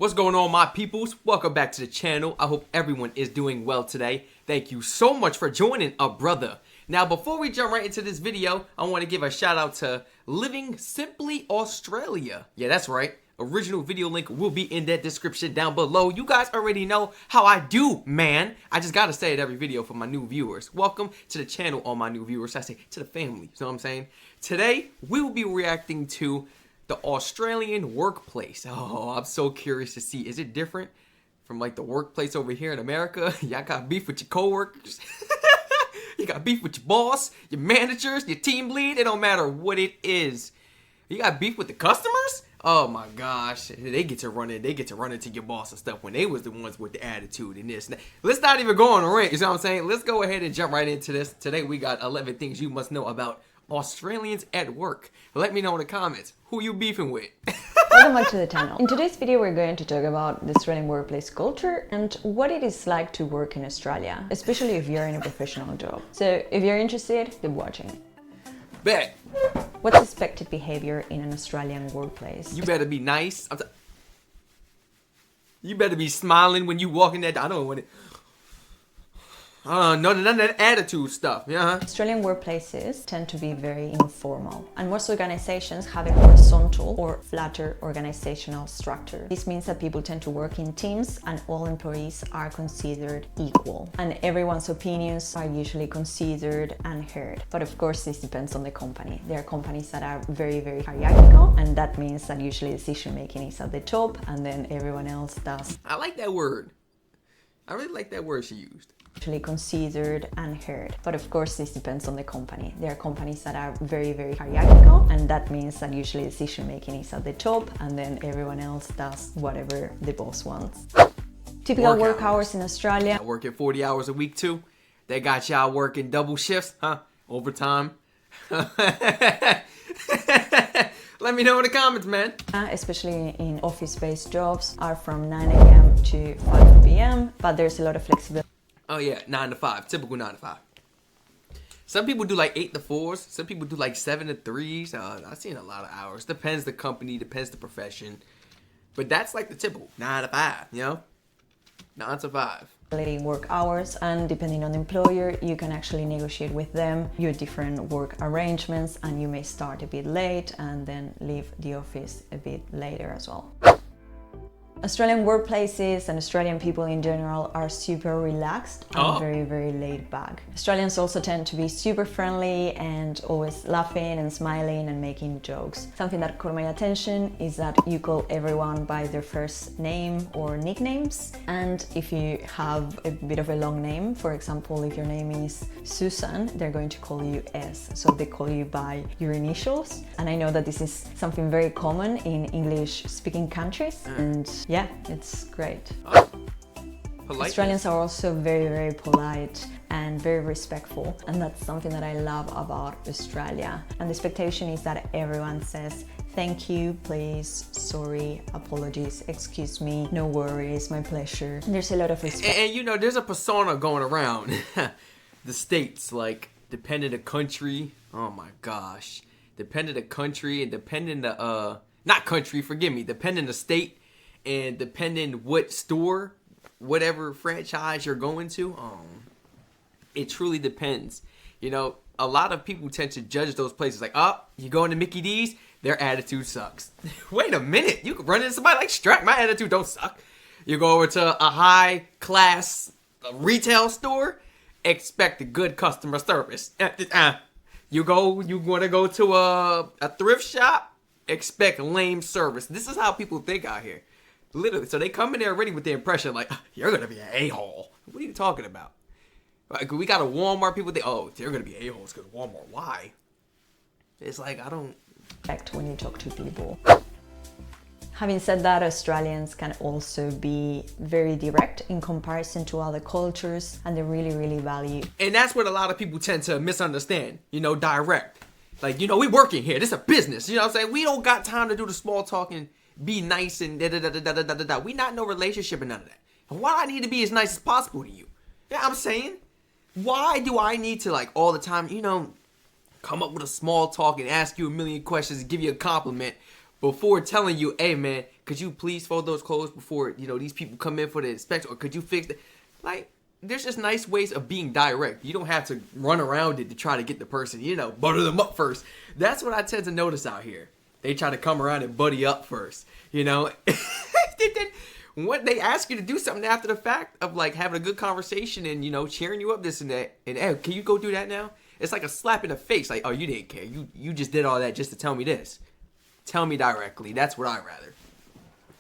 What's going on, my peoples? Welcome back to the channel. I hope everyone is doing well today. Thank you so much for joining a brother. Now, before we jump right into this video, I want to give a shout out to Living Simply Australia. Yeah, that's right. Original video link will be in that description down below. You guys already know how I do, man. I just gotta say it every video for my new viewers. Welcome to the channel, all my new viewers. I say to the family, you know what I'm saying? Today, we will be reacting to the Australian workplace. Oh, I'm so curious to see. Is it different from like the workplace over here in America? Y'all got beef with your coworkers. You got beef with your boss, your managers, your team lead. It don't matter what it is. You got beef with the customers? Oh my gosh, they get to run it. They get to run into your boss and stuff when they was the ones with the attitude and this. Let's not even go on a rant. You know what I'm saying? Let's go ahead and jump right into this. Today we got 11 things you must know about Australians at work. Let me know in the comments who you beefing with. Welcome back to the channel. In today's video we're going to talk about the Australian workplace culture and what it is like to work in Australia, especially if you're in a professional job. So if you're interested, keep watching. Bet. What's expected behavior in an Australian workplace? You better be nice. You better be smiling when you walk in that. I don't want it. None of that attitude stuff, yeah. Australian workplaces tend to be very informal, and most organizations have a horizontal or flatter organizational structure. This means that people tend to work in teams and all employees are considered equal, and everyone's opinions are usually considered and heard. But of course, this depends on the company. There are companies that are very, very hierarchical, and that means that usually decision making is at the top and then everyone else does. I like that word. I really like that word she used. Actually considered and heard. But of course, this depends on the company. There are companies that are very, very hierarchical, and that means that usually decision making is at the top and then everyone else does whatever the boss wants. Typical work hours in Australia. I work at 40 hours a week too. They got y'all working double shifts, huh? Overtime. Let me know in the comments, man. Especially in office-based jobs are from 9 a.m. to 5 p.m. But there's a lot of flexibility. Oh yeah, 9 to 5, typical 9 to 5. Some people do like 8 to 4s. Some people do like 7 to 3s. I've seen a lot of hours. Depends the company, depends the profession. But that's like the typical 9 to 5, you know? 9 to 5. Work hours, and depending on the employer, you can actually negotiate with them your different work arrangements, and you may start a bit late and then leave the office a bit later as well. Australian workplaces and Australian people in general are super relaxed and very, very laid back. Australians also tend to be super friendly and always laughing and smiling and making jokes. Something that caught my attention is that you call everyone by their first name or nicknames. And if you have a bit of a long name, for example, if your name is Susan, they're going to call you S. So they call you by your initials. And I know that this is something very common in English-speaking countries. And yeah, it's great. Australians are also very, very polite and very respectful, and that's something that I love about Australia. And the expectation is that everyone says thank you, please, sorry, apologies, excuse me, no worries, my pleasure. And there's a lot of respect. And you know, there's a persona going around the States, like depending the country. Oh my gosh, depending the country and depending the not country, forgive me, depending the state. And depending what store, whatever franchise you're going to, it truly depends. You know, a lot of people tend to judge those places like, oh, you going to Mickey D's, their attitude sucks. Wait a minute, you can run into somebody like Strac, my attitude don't suck. You go over to a high class retail store, expect a good customer service. You want to go to a thrift shop, expect lame service. This is how people think out here. Literally, so they come in there already with the impression like, you're gonna be an a-hole. What are you talking about? Like, we got a Walmart, people think, oh, they're gonna be a-holes because Walmart. Why? It's like, I don't respect when you talk to people. Having said that, Australians can also be very direct in comparison to other cultures, and they really, really value. And that's what a lot of people tend to misunderstand, you know, direct. Like, you know, we working here, this is a business, you know what I'm saying? We don't got time to do the small talking. Be nice and da-da-da-da-da-da-da-da. We not no relationship and none of that. And why I need to be as nice as possible to you? Yeah, I'm saying, why do I need to like all the time, you know, come up with a small talk and ask you a million questions and give you a compliment before telling you, hey man, could you please fold those clothes before, these people come in for the inspection? Or could you fix that? Like, there's just nice ways of being direct. You don't have to run around it to try to get the person, butter them up first. That's what I tend to notice out here. They try to come around and buddy up first, When they ask you to do something after the fact of like having a good conversation and, cheering you up, this and that, and hey, can you go do that now? It's like a slap in the face. Like, oh, you didn't care. You just did all that just to tell me this. Tell me directly. That's what I'd rather.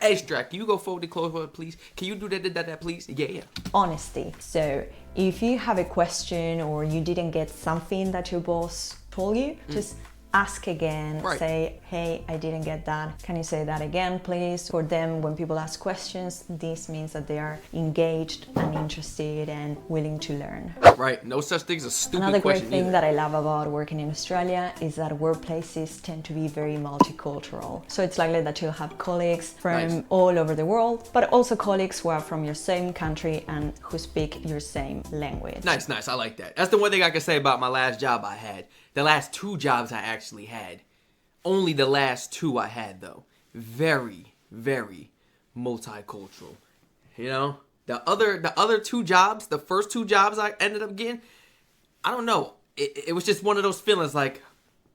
Hey, Strac, can you go fold the clothes, please? Can you do that, please? Yeah. Honesty. So if you have a question or you didn't get something that your boss told you, just ask again. Right. Say, hey, I didn't get that. Can you say that again, please? For them, when people ask questions, this means that they are engaged and interested and willing to learn. Right. No such thing as a stupid Another great question thing either. that I love about working in Australia is that workplaces tend to be very multicultural. So it's likely that you'll have colleagues from all over the world, but also colleagues who are from your same country and who speak your same language. Nice. I like that. That's the one thing I can say about my last job I had. The last 2 jobs I actually had. Only the last 2 I had, though. Very, very multicultural. The other 2 jobs, the first 2 jobs I ended up getting, I don't know. It was just one of those feelings like,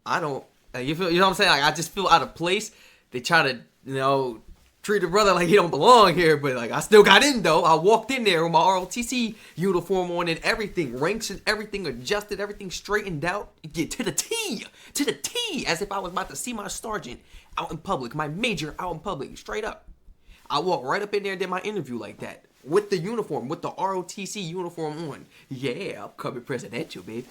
I don't, you know what I'm saying? Like, I just feel out of place. They try to, treat a brother like he don't belong here, but like I still got in though. I walked in there with my ROTC uniform on and everything, ranks and everything adjusted, everything straightened out, get to the T, as if I was about to see my sergeant out in public, my major out in public, straight up. I walked right up in there and did my interview like that, with the uniform, with the ROTC uniform on. Yeah, I'm coming presidential, baby.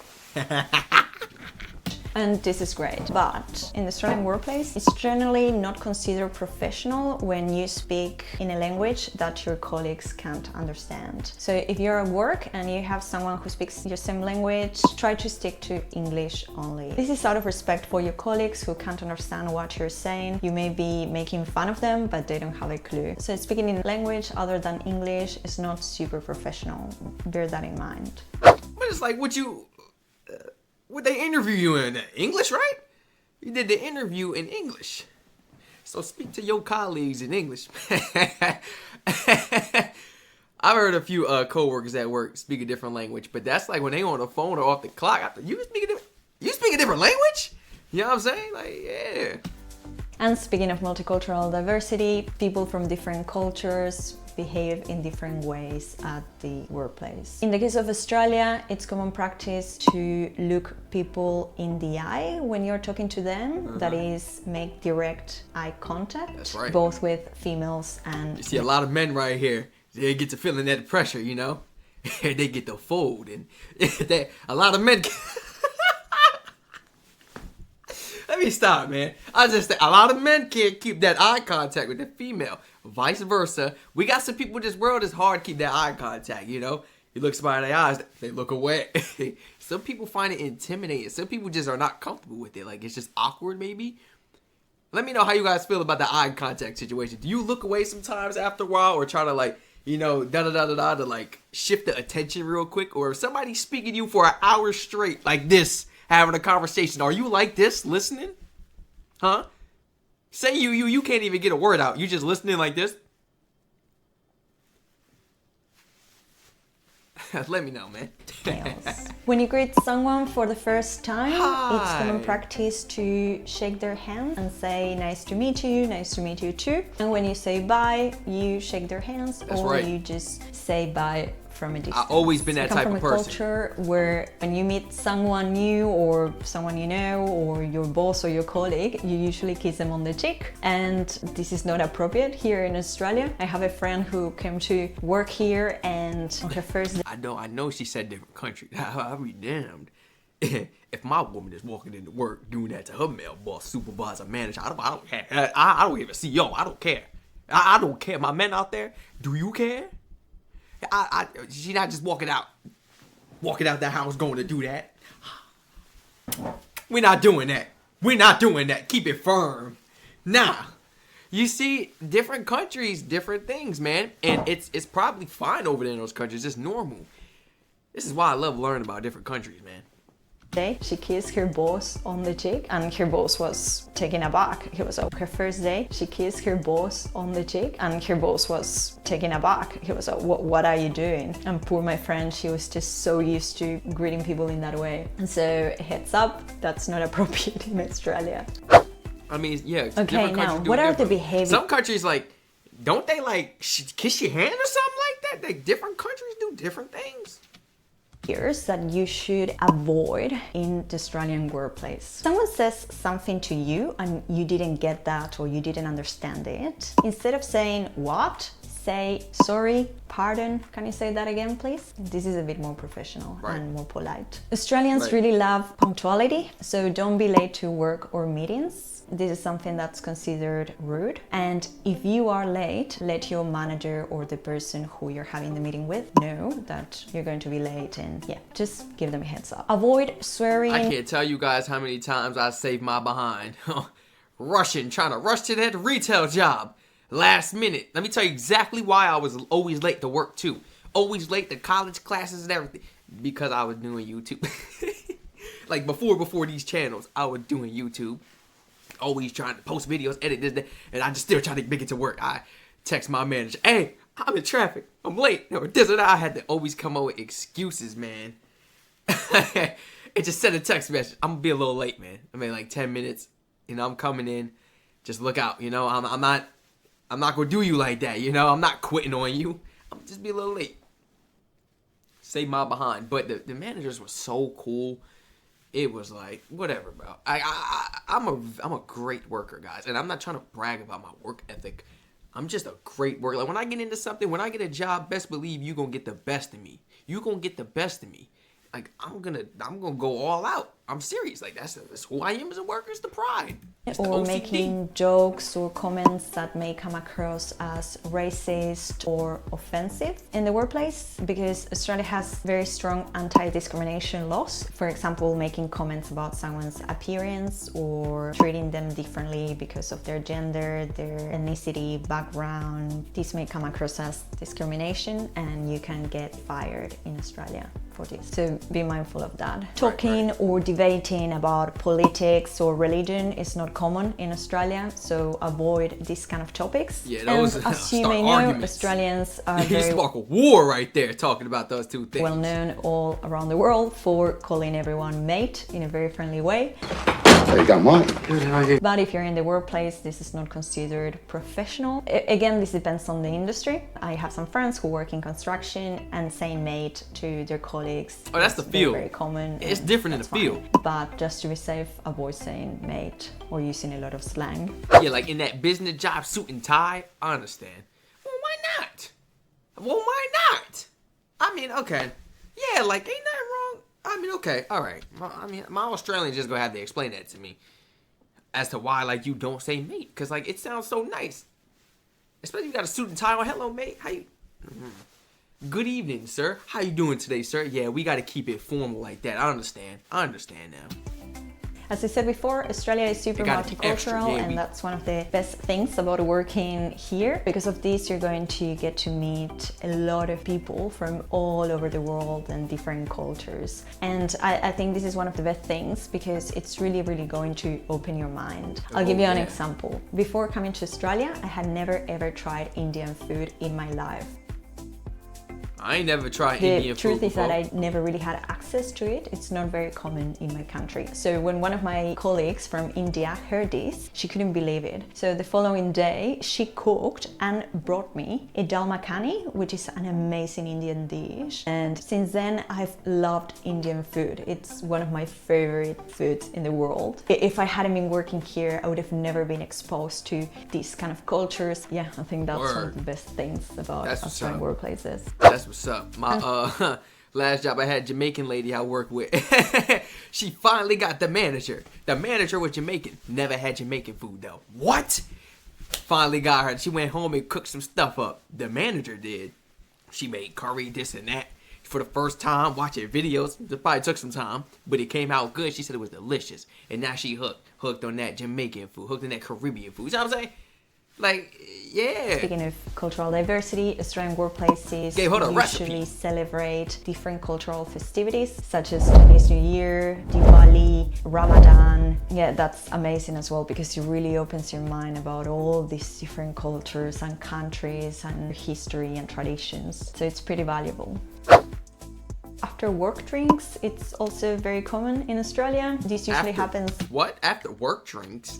And this is great, but in the Australian workplace, it's generally not considered professional when you speak in a language that your colleagues can't understand. So if you're at work and you have someone who speaks your same language, try to stick to English only. This is out of respect for your colleagues who can't understand what you're saying. You may be making fun of them, but they don't have a clue. So speaking in a language other than English is not super professional. Bear that in mind. But it's like, would they interview you in English, right? You did the interview in English. So speak to your colleagues in English. I've heard a few co-workers at work speak a different language, but that's like when they on the phone or off the clock. You speak a different language? You know what I'm saying? Like, yeah. And speaking of multicultural diversity, people from different cultures behave in different ways at the workplace. In the case of Australia, it's common practice to look people in the eye when you're talking to them. That is, make direct eye contact. That's right. Both with females and... You see a lot of men right here, they get to feeling that pressure, They get to fold, and a lot of men... Let me stop, man. A lot of men can't keep that eye contact with the female. Vice versa. We got some people in this world that's hard to keep that eye contact, You look somebody in the eyes, they look away. Some people find it intimidating. Some people just are not comfortable with it. Like, it's just awkward, maybe. Let me know how you guys feel about the eye contact situation. Do you look away sometimes after a while or try to, like, to, like, shift the attention real quick? Or if somebody's speaking to you for an hour straight like this, having a conversation, are you like this, listening? Huh? Say you can't even get a word out. You just listening like this? Let me know, man. When you greet someone for the first time, Hi. It's common practice to shake their hand and say, nice to meet you too. And when you say bye, you shake their hands. That's or right. You just say bye from a distance. I've always been that type of person. I come from a culture where when you meet someone new or someone you know or your boss or your colleague, you usually kiss them on the cheek. And this is not appropriate here in Australia. I have a friend who came to work here and on her first day... I know she said different country. I'll be damned. If my woman is walking into work doing that to her male boss, supervisor, manager, I don't care. I don't even see, I don't care. I don't care. My men out there, do you care? She not just walking out that house going to do that. We're not doing that. Keep it firm. Nah. You see, different countries, different things, man. And it's probably fine over there in those countries. It's normal. This is why I love learning about different countries, man. day, she kissed her boss on the cheek, and her boss was taken aback. He was like, her first day, she kissed her boss on the cheek, and her boss was taken aback. He was like, what are you doing? And poor my friend, she was just so used to greeting people in that way. And so heads up, that's not appropriate in Australia. I mean, yeah. Okay, now, what are the behaviors? Some countries, like, don't they, like, kiss your hand or something like that? Like, different countries do different things. That you should avoid in the Australian workplace. Someone says something to you and you didn't get that or you didn't understand it. Instead of saying what, say sorry, pardon. Can you say that again, please? This is a bit more professional and more polite. Australians really love punctuality, so don't be late to work or meetings. This is something that's considered rude. And if you are late, let your manager or the person who you're having the meeting with know that you're going to be late, and yeah, just give them a heads up. Avoid swearing. I can't tell you guys how many times I saved my behind. Trying to rush to that retail job. Last minute. Let me tell you exactly why I was always late to work too. Always late to college classes and everything. Because I was doing YouTube. Like before these channels, I was doing YouTube. Always trying to post videos, edit this, that, and I just still trying to make it to work. I text my manager, hey, I'm in traffic, I'm late. No, this or that. I had to always come up with excuses, man. It just sent a text message. I'm gonna be a little late, man. I mean, like 10 minutes. You know, I'm coming in. Just look out. You know, I'm not gonna do you like that. You know, I'm not quitting on you. I'm just be a little late. Save my behind. But the managers were so cool. It was like, whatever, bro. I'm a great worker, guys. And I'm not trying to brag about my work ethic. I'm just a great worker. Like, when I get into something, when I get a job, best believe you going to get the best of me. You going to get the best of me. Like, I'm gonna go all out. I'm serious. Like, that's who I am as a worker. It's the pride. It's the or OCD. Making jokes or comments that may come across as racist or offensive in the workplace, because Australia has very strong anti-discrimination laws. For example, making comments about someone's appearance or treating them differently because of their gender, their ethnicity, background. This may come across as discrimination, and you can get fired in Australia for this. So be mindful of that. Talking or debating about politics or religion is not common in Australia, so avoid these kind of topics. Yeah, those and as you may know, arguments. Australians are You very spark a war right there talking about those two things. well known all around the world for calling everyone mate in a very friendly way. There you go, Mike. But if you're in the workplace, this is not considered professional. Again, this depends on the industry. I have some friends who work in construction, and saying mate to their colleagues. Oh, that's the field. Very common. It's different in the field. But just to be safe, avoid saying mate or using a lot of slang. Yeah, like in that business job, suit and tie, I understand. Well, why not? Well, why not? I mean, okay. Yeah, like, ain't nothing wrong. I mean, okay, all right. My Australians just gonna have to explain that to me as to why, like, you don't say mate, because, like, it sounds so nice. Especially if you got a suit and tie on. Hello, mate. How you? Good evening, sir. How you doing today, sir? Yeah, we got to keep it formal like that. I understand now. As I said before, Australia is super multicultural, yeah, and that's one of the best things about working here. Because of this, you're going to get to meet a lot of people from all over the world and different cultures. And I think this is one of the best things, because it's really, really going to open your mind. I'll give you an example. Before coming to Australia, I had never ever tried Indian food in my life. I ain't never tried Indian food. The truth is before. that I never really had access to it. It's not very common in my country. So when one of my colleagues from India heard this, she couldn't believe it. So the following day, she cooked and brought me a dal makhani, which is an amazing Indian dish. And since then, I've loved Indian food. It's one of my favorite foods in the world. If I hadn't been working here, I would have never been exposed to these kind of cultures. Yeah, I think that's one of the best things about Australian workplaces. That's what's up. My last job, I had a Jamaican lady I worked with. She finally got the manager. The manager was Jamaican. Never had Jamaican food though. What? Finally got her. She went home and cooked some stuff up. The manager did. She made curry, this and that. For the first time, watching videos. It probably took some time, but it came out good. She said it was delicious. And now she hooked on that Jamaican food, hooked on that Caribbean food. You know what I'm saying? Like, yeah. Speaking of cultural diversity, Australian workplaces usually celebrate different cultural festivities such as Chinese New Year, Diwali, Ramadan. Yeah, that's amazing as well because it really opens your mind about all these different cultures and countries and history and traditions. So it's pretty valuable. After work drinks, it's also very common in Australia. This usually happens... What? After work drinks?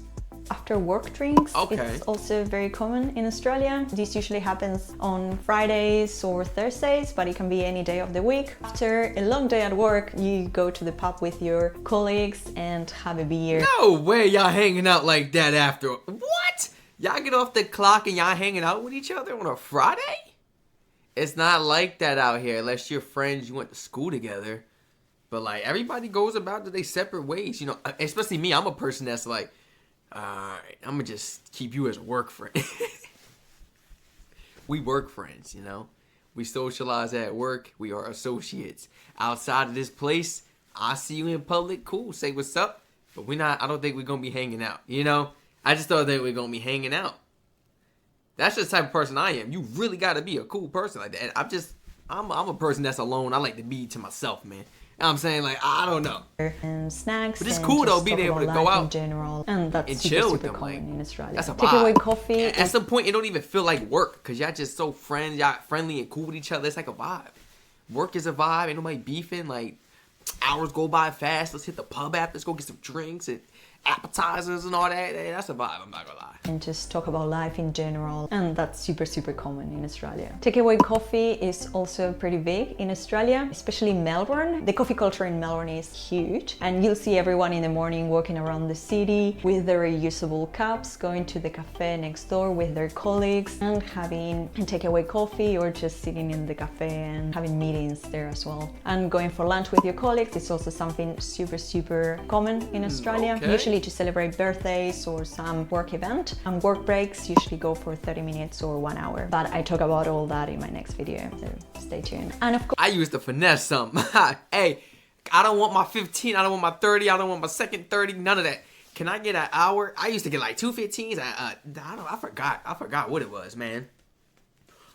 After work drinks, okay. It's also very common in Australia. This usually happens on Fridays or Thursdays, but it can be any day of the week. After a long day at work, you go to the pub with your colleagues and have a beer. No way y'all hanging out like that after. What? Y'all get off the clock and y'all hanging out with each other on a Friday? It's not like that out here unless you're friends, you went to school together. But like everybody goes about their separate ways, you know, especially me. I'm a person that's like, alright, I'm gonna just keep you as a work friend. We work friends, you know. We socialize at work. We are associates. Outside of this place, I see you in public, cool, say what's up. But I don't think we're gonna be hanging out, you know. I just don't think we're gonna be hanging out. That's just the type of person I am. You really gotta be a cool person like that. And I'm a person that's alone. I like to be to myself, man. You know what I'm saying? Like, I don't know. And snacks. But it's cool though, being able to go out in general, and that's and super, chill super with them. common Like, in Australia. that's a vibe. Takeaway coffee. At some point, it don't even feel like work because y'all just so friends. Y'all friendly and cool with each other. It's like a vibe. Work is a vibe. Ain't nobody beefing. Like, hours go by fast. Let's hit the pub after. Let's go get some drinks and appetizers and all that. Hey, that's a vibe, I'm not gonna lie. And just talk about life in general, and that's super, super common in Australia. Takeaway coffee is also pretty big in Australia, especially Melbourne. The coffee culture in Melbourne is huge, and you'll see everyone in the morning walking around the city with their reusable cups, going to the cafe next door with their colleagues and having a takeaway coffee, or just sitting in the cafe and having meetings there as well. And going for lunch with your colleagues is also something super, super common in Australia. Okay. Usually to celebrate birthdays or some work event, and work breaks usually go for 30 minutes or 1 hour, but I talk about all that in my next video, so stay tuned. And of course, I used to finesse something. Hey, I don't want my 15, I don't want my 30, I don't want my second 30, none of that. Can I get an hour? I used to get like 2 15s. I forgot what it was, man.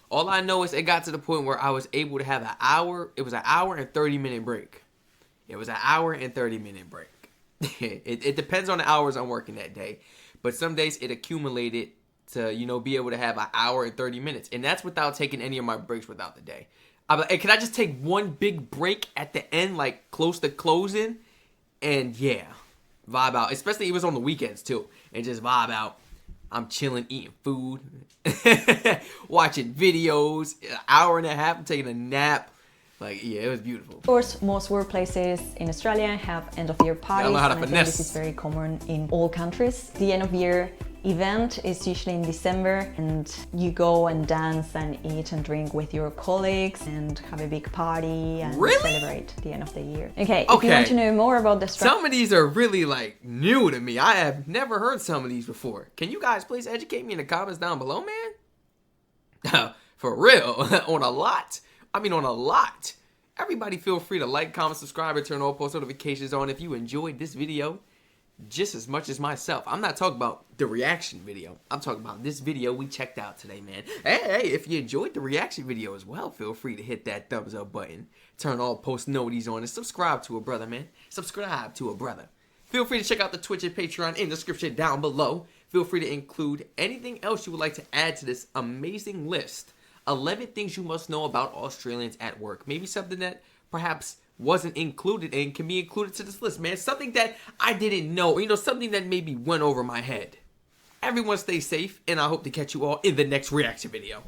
All I know is it got to the point where I was able to have an hour. It was an hour and 30-minute break. It was an hour and 30-minute break. It depends on the hours I'm working that day, but some days it accumulated to, you know, be able to have an hour and 30 minutes, and that's without taking any of my breaks without the day. I'm like, hey, can I just take one big break at the end, like close to closing, and yeah, vibe out. Especially it was on the weekends too, and just vibe out. I'm chilling, eating food, watching videos, an hour and a half, I'm taking a nap. Like, yeah, it was beautiful. Of course, most workplaces in Australia have end-of-year parties, and I think this is very common in all countries. The end-of-year event is usually in December, and you go and dance and eat and drink with your colleagues and have a big party and celebrate the end of the year. Okay, if you want to know more about the Strac... Some of these are really, like, new to me. I have never heard some of these before. Can you guys please educate me in the comments down below, man? For real, on a lot. I mean, on a lot. Everybody feel free to like, comment, subscribe, and turn all post notifications on if you enjoyed this video just as much as myself. I'm not talking about the reaction video. I'm talking about this video we checked out today, man. Hey, if you enjoyed the reaction video as well, feel free to hit that thumbs up button, turn all post noties on, and subscribe to a brother, man. Subscribe to a brother. Feel free to check out the Twitch and Patreon in the description down below. Feel free to include anything else you would like to add to this amazing list. 11 things you must know about Australians at work. Maybe something that perhaps wasn't included and can be included to this list, man. Something that I didn't know. You know, something that maybe went over my head. Everyone stay safe, and I hope to catch you all in the next reaction video.